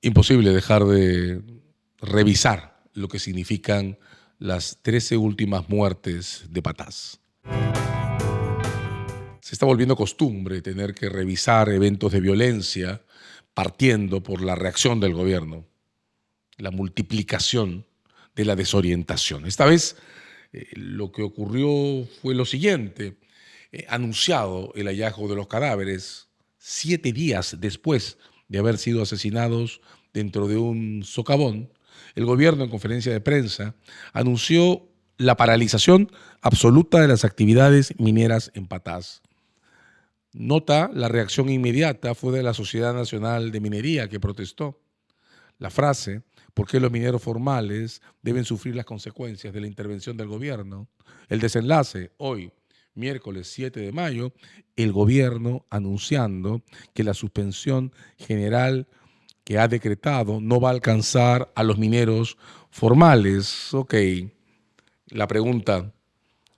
Imposible dejar de revisar lo que significan las 13 últimas muertes de Patás. Se está volviendo costumbre tener que revisar eventos de violencia partiendo por la reacción del gobierno, la multiplicación de la desorientación. Esta vez lo que ocurrió fue lo siguiente. Anunciado el hallazgo de los cadáveres 7 días después de haber sido asesinados dentro de un socavón, el gobierno en conferencia de prensa anunció la paralización absoluta de las actividades mineras en Patás. Nota, la reacción inmediata fue de la Sociedad Nacional de Minería, que protestó. La frase, ¿por qué los mineros formales deben sufrir las consecuencias de la intervención del gobierno? El desenlace, hoy, miércoles 7 de mayo, el gobierno anunciando que la suspensión general que ha decretado no va a alcanzar a los mineros formales. Ok, la pregunta,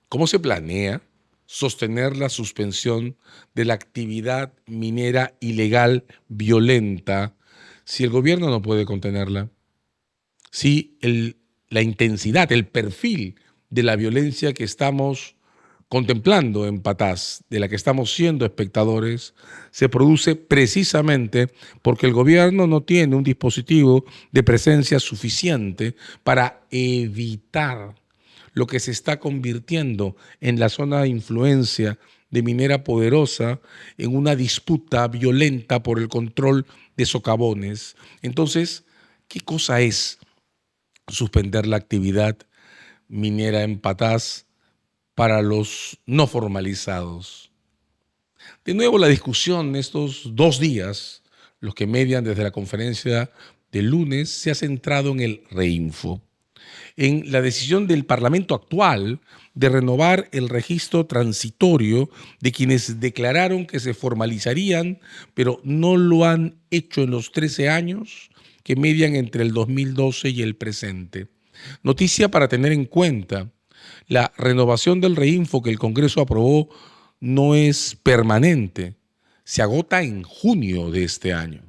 ¿cómo se planea sostener la suspensión de la actividad minera ilegal violenta si el gobierno no puede contenerla? Si la intensidad, el perfil de la violencia que estamos contemplando en Patás, de la que estamos siendo espectadores, se produce precisamente porque el gobierno no tiene un dispositivo de presencia suficiente para evitar lo que se está convirtiendo en la zona de influencia de Minera Poderosa en una disputa violenta por el control de socavones. Entonces, ¿qué cosa es suspender la actividad minera en Patás para los no formalizados? De nuevo, la discusión estos 2 días, los que median desde la conferencia del lunes, se ha centrado en el reinfo, en la decisión del Parlamento actual de renovar el registro transitorio de quienes declararon que se formalizarían, pero no lo han hecho en los 13 años que median entre el 2012 y el presente. Noticia para tener en cuenta: la renovación del reinfo que el Congreso aprobó no es permanente, se agota en junio de este año.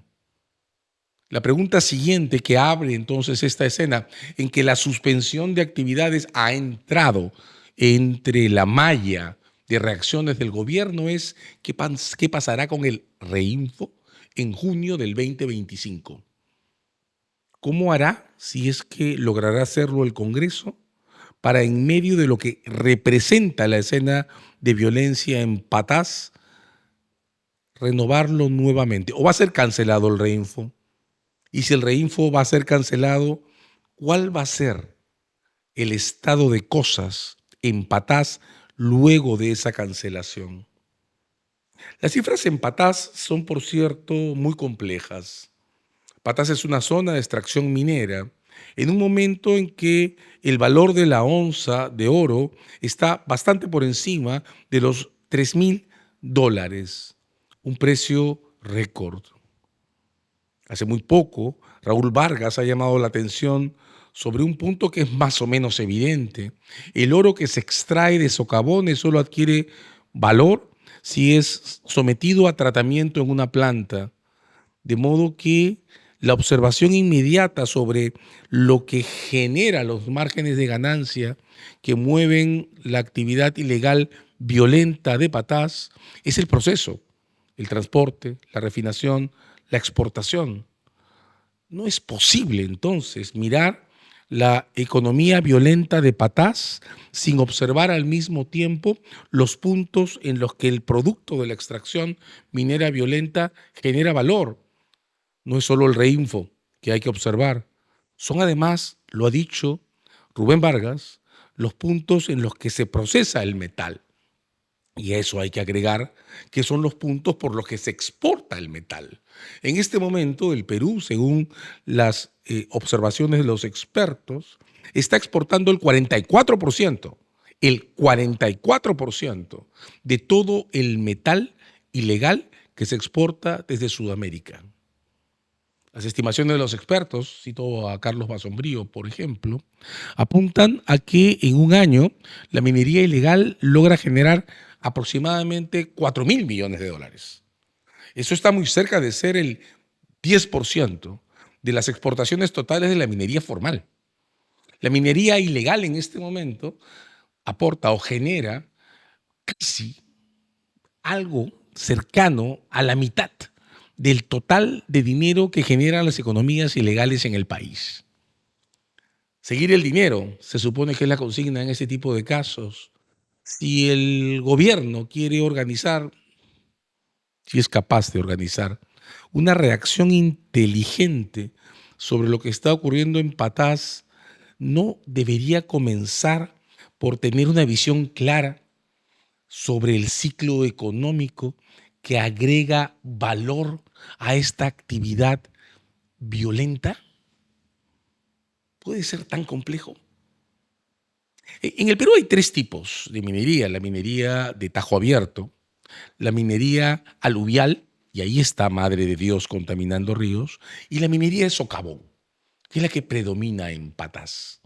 La pregunta siguiente que abre entonces esta escena en que la suspensión de actividades ha entrado entre la malla de reacciones del gobierno es ¿qué pasará con el reinfo en junio del 2025? ¿Cómo hará, si es que logrará hacerlo el Congreso, para en medio de lo que representa la escena de violencia en Patás, renovarlo nuevamente? ¿O va a ser cancelado el reinfo? Y si el reinfo va a ser cancelado, ¿cuál va a ser el estado de cosas en Patás luego de esa cancelación? Las cifras en Patás son, por cierto, muy complejas. Patás es una zona de extracción minera en un momento en que el valor de la onza de oro está bastante por encima de los $3,000, un precio récord. Hace muy poco, Raúl Vargas ha llamado la atención sobre un punto que es más o menos evidente. El oro que se extrae de socavones solo adquiere valor si es sometido a tratamiento en una planta, de modo que la observación inmediata sobre lo que genera los márgenes de ganancia que mueven la actividad ilegal violenta de Patás es el proceso, el transporte, la refinación, la exportación. No es posible entonces mirar la economía violenta de Patás sin observar al mismo tiempo los puntos en los que el producto de la extracción minera violenta genera valor. No es solo el reinfo que hay que observar, son además, lo ha dicho Rubén Vargas, los puntos en los que se procesa el metal. Y a eso hay que agregar que son los puntos por los que se exporta el metal. En este momento, el Perú, según las observaciones de los expertos, está exportando el 44%, de todo el metal ilegal que se exporta desde Sudamérica. Las estimaciones de los expertos, cito a Carlos Basombrío, por ejemplo, apuntan a que en un año la minería ilegal logra generar aproximadamente $4,000 millones. Eso está muy cerca de ser el 10% de las exportaciones totales de la minería formal. La minería ilegal en este momento aporta o genera casi algo cercano a la mitad del total de dinero que generan las economías ilegales en el país. Seguir el dinero se supone que es la consigna en este tipo de casos. Si el gobierno quiere organizar, si es capaz de organizar una reacción inteligente sobre lo que está ocurriendo en Patás, no debería comenzar por tener una visión clara sobre el ciclo económico que agrega valor a esta actividad violenta. ¿Puede ser tan complejo? En el Perú hay tres tipos de minería: la minería de tajo abierto, la minería aluvial, y ahí está Madre de Dios contaminando ríos, y la minería de socavón, que es la que predomina en Patás.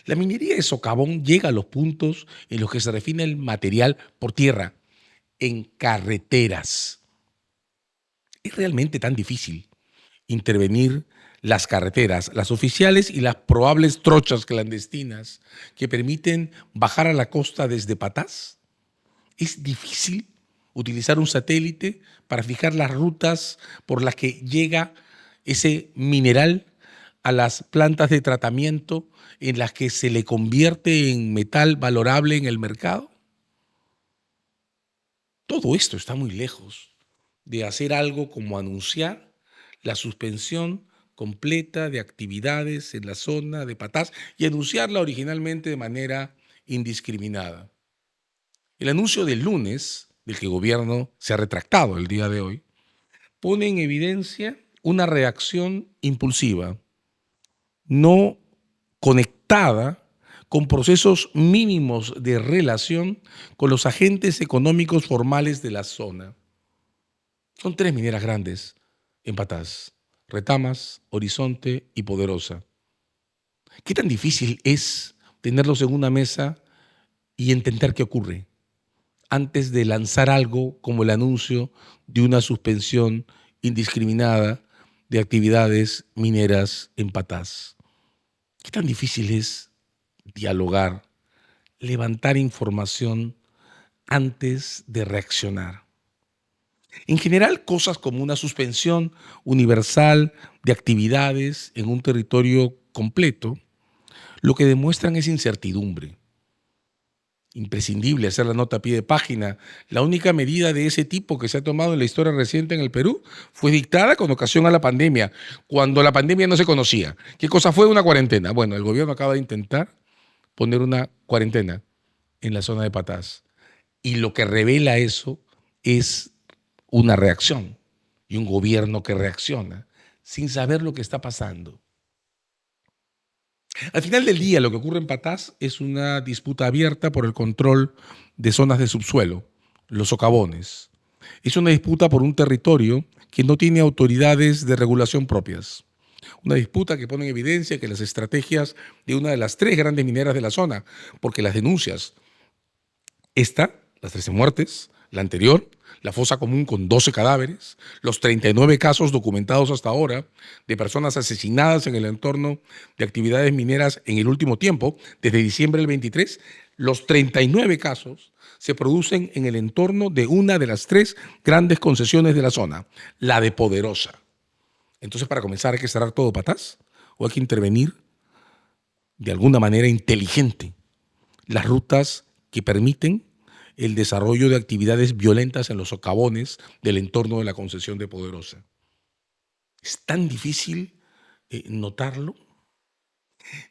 La minería de socavón llega a los puntos en los que se refina el material por tierra, en carreteras. ¿Es realmente tan difícil intervenir las carreteras, las oficiales y las probables trochas clandestinas que permiten bajar a la costa desde Patás? ¿Es difícil utilizar un satélite para fijar las rutas por las que llega ese mineral a las plantas de tratamiento en las que se le convierte en metal valorable en el mercado? Todo esto está muy lejos de hacer algo como anunciar la suspensión completa de actividades en la zona de Patás y anunciarla originalmente de manera indiscriminada. El anuncio del lunes, del que el gobierno se ha retractado el día de hoy, pone en evidencia una reacción impulsiva, no conectada con procesos mínimos de relación con los agentes económicos formales de la zona. Son tres mineras grandes en Patás: Retamas, Horizonte y Poderosa. ¿Qué tan difícil es tenerlos en una mesa y entender qué ocurre antes de lanzar algo como el anuncio de una suspensión indiscriminada de actividades mineras en Patás? ¿Qué tan difícil es dialogar, levantar información antes de reaccionar? En general, cosas como una suspensión universal de actividades en un territorio completo, lo que demuestran es incertidumbre. Imprescindible hacer la nota a pie de página. La única medida de ese tipo que se ha tomado en la historia reciente en el Perú fue dictada con ocasión a la pandemia, cuando la pandemia no se conocía. ¿Qué cosa fue? Una cuarentena. Bueno, el gobierno acaba de intentar poner una cuarentena en la zona de Patás. Y lo que revela eso es una reacción y un gobierno que reacciona sin saber lo que está pasando. Al final del día, lo que ocurre en Patás es una disputa abierta por el control de zonas de subsuelo, los socavones. Es una disputa por un territorio que no tiene autoridades de regulación propias. Una disputa que pone en evidencia que las estrategias de una de las tres grandes mineras de la zona, porque las denuncias, las 13 muertes, la anterior, la fosa común con 12 cadáveres, los 39 casos documentados hasta ahora de personas asesinadas en el entorno de actividades mineras en el último tiempo, desde diciembre del 23, los 39 casos se producen en el entorno de una de las tres grandes concesiones de la zona, la de Poderosa. Entonces, para comenzar, ¿hay que cerrar todo Patás o hay que intervenir de alguna manera inteligente las rutas que permiten el desarrollo de actividades violentas en los socavones del entorno de la concesión de Poderosa? ¿Es tan difícil notarlo?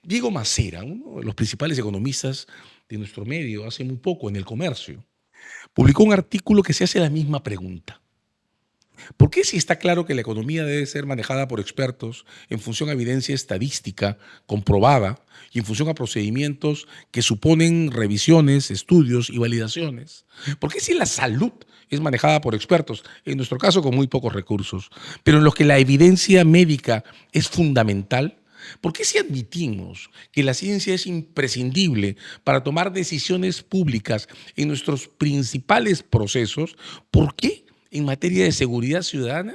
Diego Macera, uno de los principales economistas de nuestro medio, hace muy poco en El Comercio, publicó un artículo que se hace la misma pregunta. ¿Por qué, si está claro que la economía debe ser manejada por expertos en función a evidencia estadística comprobada y en función a procedimientos que suponen revisiones, estudios y validaciones? ¿Por qué, si la salud es manejada por expertos, en nuestro caso con muy pocos recursos, pero en los que la evidencia médica es fundamental? ¿Por qué, si admitimos que la ciencia es imprescindible para tomar decisiones públicas en nuestros principales procesos, por qué en materia de seguridad ciudadana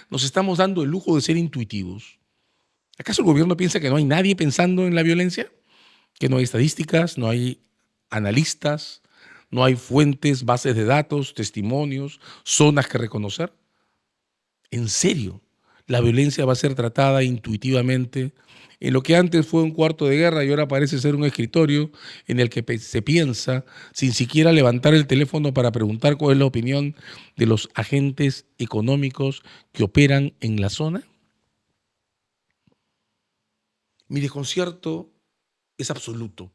nos estamos dando el lujo de ser intuitivos? ¿Acaso el gobierno piensa que no hay nadie pensando en la violencia? ¿Que no hay estadísticas, no hay analistas, no hay fuentes, bases de datos, testimonios, zonas que reconocer? ¿En serio la violencia va a ser tratada intuitivamente en lo que antes fue un cuarto de guerra y ahora parece ser un escritorio en el que se piensa sin siquiera levantar el teléfono para preguntar cuál es la opinión de los agentes económicos que operan en la zona? Mi desconcierto es absoluto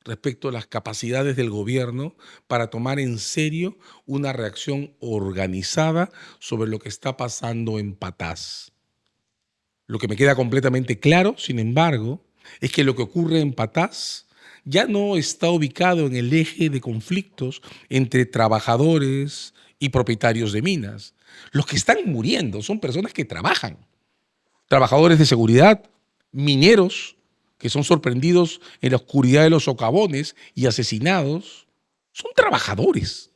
respecto a las capacidades del gobierno para tomar en serio una reacción organizada sobre lo que está pasando en Patás. Lo que me queda completamente claro, sin embargo, es que lo que ocurre en Patás ya no está ubicado en el eje de conflictos entre trabajadores y propietarios de minas. Los que están muriendo son personas que trabajan, trabajadores de seguridad, mineros, que son sorprendidos en la oscuridad de los socavones y asesinados, son trabajadores.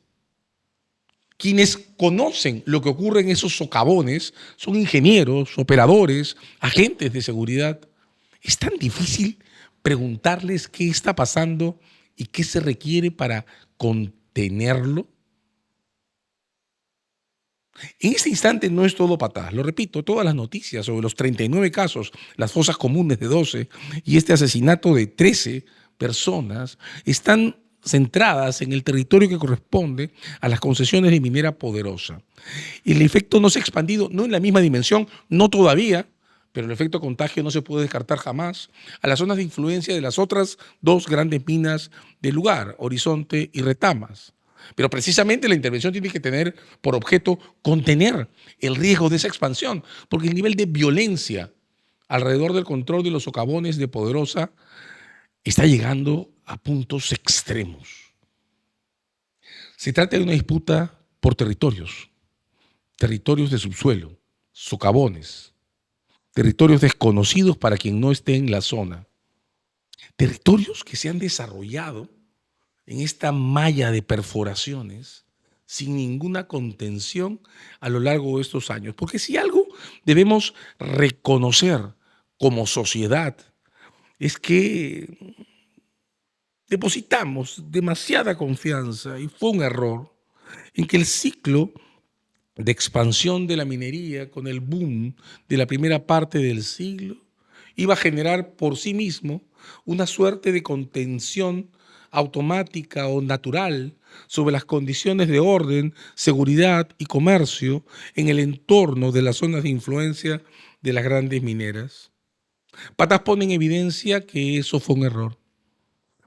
Quienes conocen lo que ocurre en esos socavones son ingenieros, operadores, agentes de seguridad. Es tan difícil preguntarles qué está pasando y qué se requiere para contenerlo. En este instante no es todo Patás, lo repito, todas las noticias sobre los 39 casos, las fosas comunes de 12 y este asesinato de 13 personas están centradas en el territorio que corresponde a las concesiones de Minera Poderosa. El efecto no se ha expandido, no en la misma dimensión, no todavía, pero el efecto contagio no se puede descartar jamás a las zonas de influencia de las otras dos grandes minas del lugar, Horizonte y Retamas. Pero precisamente la intervención tiene que tener por objeto contener el riesgo de esa expansión, porque el nivel de violencia alrededor del control de los socavones de Poderosa está llegando a puntos extremos. Se trata de una disputa por territorios, territorios de subsuelo, socavones, territorios desconocidos para quien no esté en la zona, territorios que se han desarrollado en esta malla de perforaciones sin ninguna contención a lo largo de estos años. Porque si algo debemos reconocer como sociedad es que depositamos demasiada confianza, y fue un error, en que el ciclo de expansión de la minería con el boom de la primera parte del siglo iba a generar por sí mismo una suerte de contención automática o natural sobre las condiciones de orden, seguridad y comercio en el entorno de las zonas de influencia de las grandes mineras. Patás pone en evidencia que eso fue un error.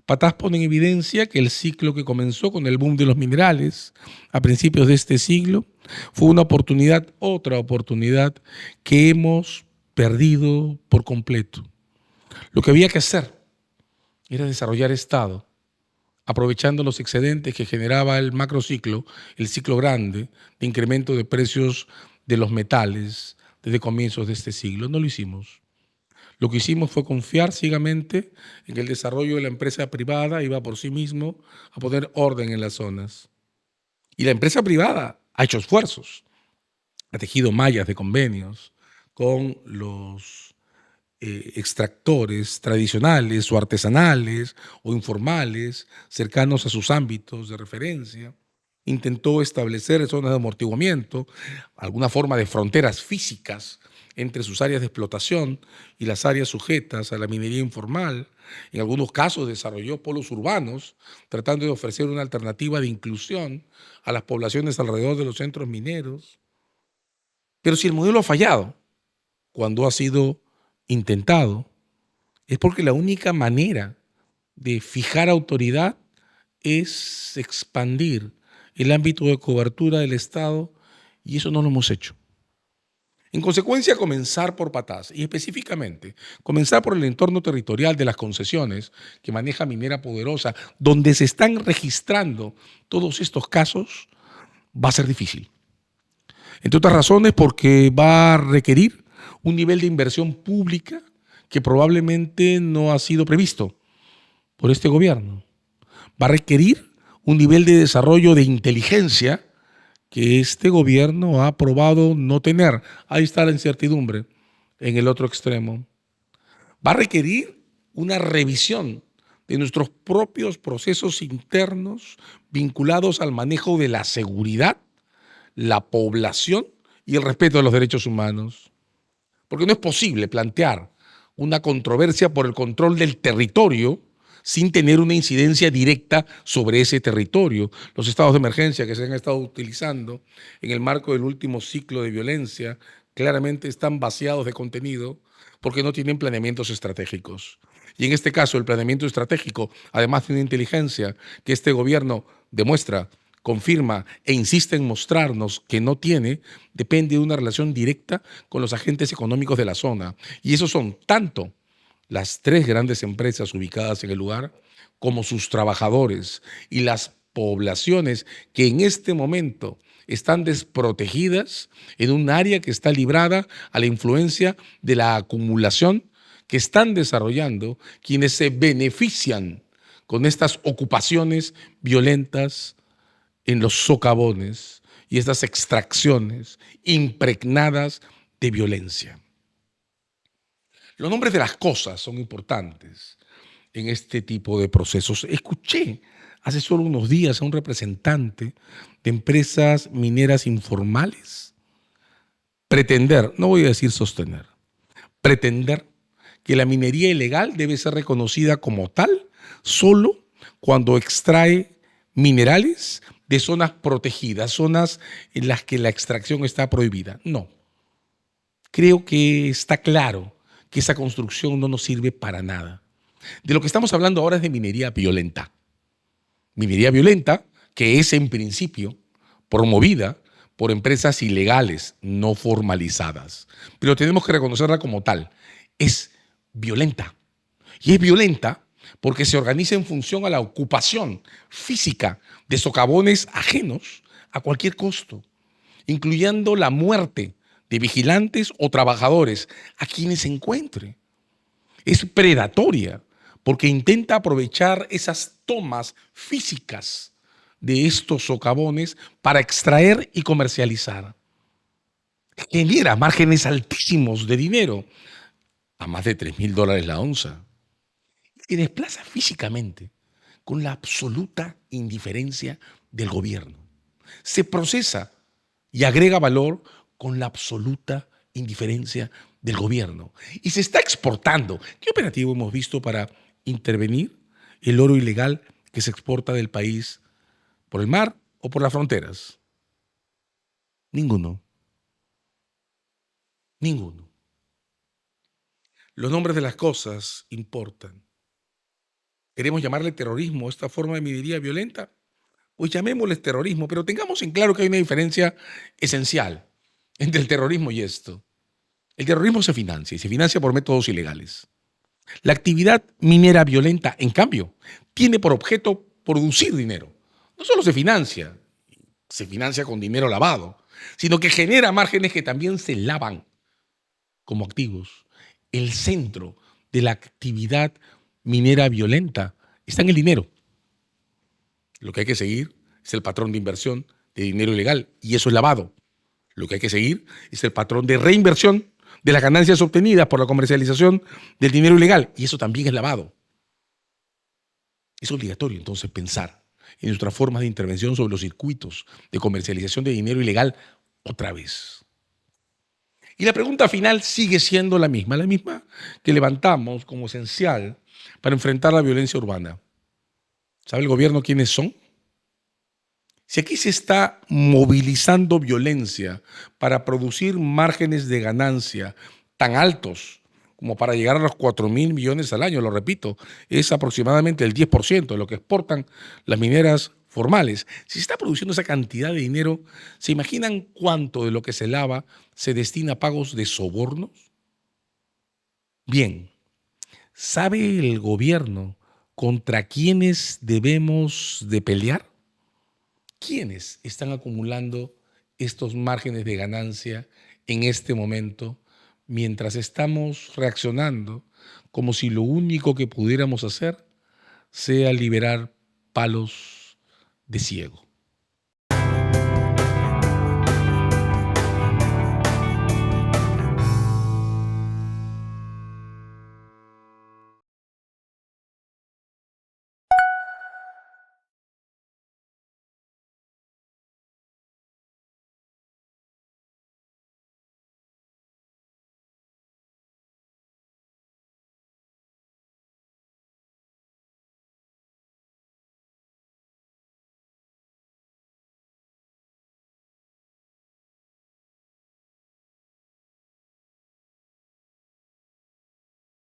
Patás pone en evidencia que el ciclo que comenzó con el boom de los minerales a principios de este siglo fue una oportunidad, otra oportunidad que hemos perdido por completo. Lo que había que hacer era desarrollar Estado, aprovechando los excedentes que generaba el macrociclo, el ciclo grande de incremento de precios de los metales desde comienzos de este siglo. No lo hicimos. Lo que hicimos fue confiar ciegamente en que el desarrollo de la empresa privada iba por sí mismo a poner orden en las zonas. Y la empresa privada ha hecho esfuerzos, ha tejido mallas de convenios con los extractores tradicionales o artesanales o informales cercanos a sus ámbitos de referencia. Intentó establecer zonas de amortiguamiento, alguna forma de fronteras físicas entre sus áreas de explotación y las áreas sujetas a la minería informal. En algunos casos desarrolló polos urbanos, tratando de ofrecer una alternativa de inclusión a las poblaciones alrededor de los centros mineros. Pero si el modelo ha fallado, cuando ha sido intentado, es porque la única manera de fijar autoridad es expandir el ámbito de cobertura del Estado, y eso no lo hemos hecho. En consecuencia, comenzar por Patás y específicamente comenzar por el entorno territorial de las concesiones que maneja Minera Poderosa, donde se están registrando todos estos casos, va a ser difícil. Entre otras razones, porque va a requerir un nivel de inversión pública que probablemente no ha sido previsto por este gobierno. Va a requerir un nivel de desarrollo de inteligencia que este gobierno ha probado no tener. Ahí está la incertidumbre en el otro extremo. Va a requerir una revisión de nuestros propios procesos internos vinculados al manejo de la seguridad, la población y el respeto de los derechos humanos. Porque no es posible plantear una controversia por el control del territorio sin tener una incidencia directa sobre ese territorio. Los estados de emergencia que se han estado utilizando en el marco del último ciclo de violencia claramente están vaciados de contenido porque no tienen planeamientos estratégicos. Y en este caso, el planeamiento estratégico, además de una inteligencia que este gobierno demuestra, confirma e insiste en mostrarnos que no tiene, depende de una relación directa con los agentes económicos de la zona. Y esos son tanto las 3 grandes empresas ubicadas en el lugar, como sus trabajadores y las poblaciones que en este momento están desprotegidas en un área que está librada a la influencia de la acumulación que están desarrollando quienes se benefician con estas ocupaciones violentas en los socavones y estas extracciones impregnadas de violencia. Los nombres de las cosas son importantes en este tipo de procesos. Escuché hace solo unos días a un representante de empresas mineras informales pretender, no voy a decir sostener, pretender que la minería ilegal debe ser reconocida como tal solo cuando extrae minerales de zonas protegidas, zonas en las que la extracción está prohibida. No, creo que está claro que esa construcción no nos sirve para nada. De lo que estamos hablando ahora es de minería violenta. Minería violenta que es en principio promovida por empresas ilegales, no formalizadas. Pero tenemos que reconocerla como tal. Es violenta. Y es violenta porque se organiza en función a la ocupación física de socavones ajenos a cualquier costo, incluyendo la muerte de vigilantes o trabajadores a quienes se encuentre. Es predatoria porque intenta aprovechar esas tomas físicas de estos socavones para extraer y comercializar. Genera márgenes altísimos de dinero, a más de $3,000 la onza, y desplaza físicamente con la absoluta indiferencia del gobierno. Se procesa y agrega valor con la absoluta indiferencia del gobierno. Y se está exportando. ¿Qué operativo hemos visto para intervenir el oro ilegal que se exporta del país por el mar o por las fronteras? Ninguno. Ninguno. Los nombres de las cosas importan. ¿Queremos llamarle terrorismo esta forma de minería violenta? Pues llamémosle terrorismo, pero tengamos en claro que hay una diferencia esencial entre el terrorismo y esto. El terrorismo se financia y se financia por métodos ilegales. La actividad minera violenta, en cambio, tiene por objeto producir dinero. No solo se financia con dinero lavado, sino que genera márgenes que también se lavan como activos. El centro de la actividad minera violenta está en el dinero. Lo que hay que seguir es el patrón de inversión de dinero ilegal y eso es lavado. Lo que hay que seguir es el patrón de reinversión de las ganancias obtenidas por la comercialización del dinero ilegal y eso también es lavado. Es obligatorio entonces pensar en nuestras formas de intervención sobre los circuitos de comercialización de dinero ilegal otra vez. Y la pregunta final sigue siendo la misma que levantamos como esencial para enfrentar la violencia urbana. ¿Sabe el gobierno quiénes son? Si aquí se está movilizando violencia para producir márgenes de ganancia tan altos como para llegar a los 4.000 millones al año, lo repito, es aproximadamente el 10% de lo que exportan las mineras formales. Si se está produciendo esa cantidad de dinero, ¿se imaginan cuánto de lo que se lava se destina a pagos de sobornos? Bien, ¿sabe el gobierno contra quiénes debemos de pelear? ¿Quiénes están acumulando estos márgenes de ganancia en este momento mientras estamos reaccionando como si lo único que pudiéramos hacer sea liberar palos de ciego?